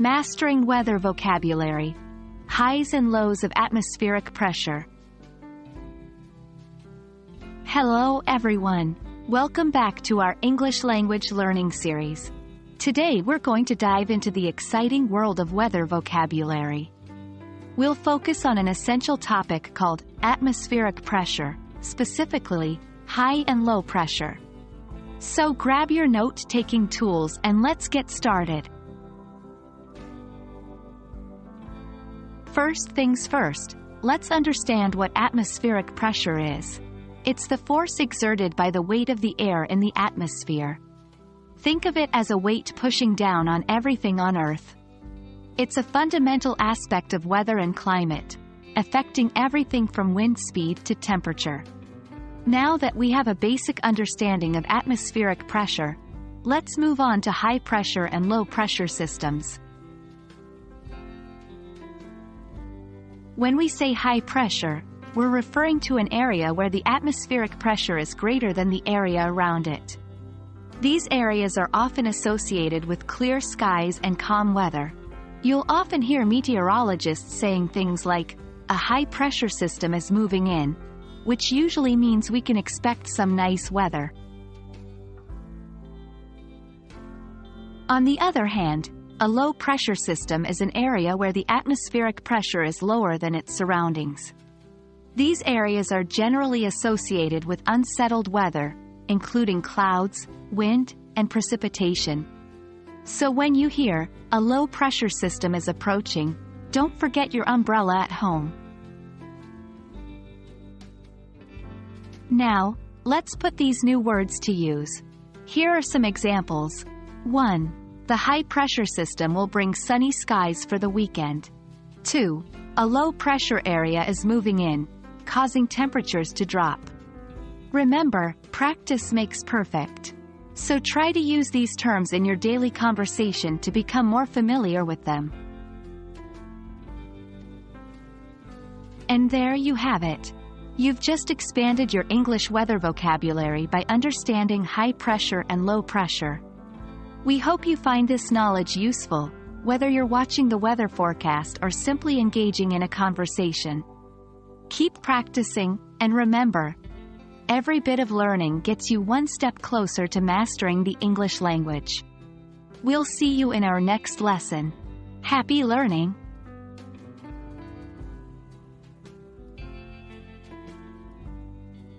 Mastering weather vocabulary. Highs and lows of atmospheric pressure. Hello everyone. Welcome back to our English language learning series. Today we're going to dive into the exciting world of weather vocabulary. We'll focus on an essential topic called atmospheric pressure, specifically high and low pressure. So grab your note-taking tools and let's get started. First things first, let's understand what atmospheric pressure is. It's the force exerted by the weight of the air in the atmosphere. Think of it as a weight pushing down on everything on Earth. It's a fundamental aspect of weather and climate, affecting everything from wind speed to temperature. Now that we have a basic understanding of atmospheric pressure, let's move on to high pressure and low pressure systems. When we say high pressure, we're referring to an area where the atmospheric pressure is greater than the area around it. These areas are often associated with clear skies and calm weather. You'll often hear meteorologists saying things like, "A high-pressure system is moving in," which usually means we can expect some nice weather. On the other hand, a low-pressure system is an area where the atmospheric pressure is lower than its surroundings. These areas are generally associated with unsettled weather, including clouds, wind, and precipitation. So when you hear, "A low-pressure system is approaching," don't forget your umbrella at home. Now, let's put these new words to use. Here are some examples. 1. The high-pressure system will bring sunny skies for the weekend. 2. A low-pressure area is moving in, causing temperatures to drop. Remember, practice makes perfect. So try to use these terms in your daily conversation to become more familiar with them. And there you have it. You've just expanded your English weather vocabulary by understanding high pressure and low pressure. We hope you find this knowledge useful, whether you're watching the weather forecast or simply engaging in a conversation. Keep practicing, and remember, every bit of learning gets you one step closer to mastering the English language. We'll see you in our next lesson. Happy learning!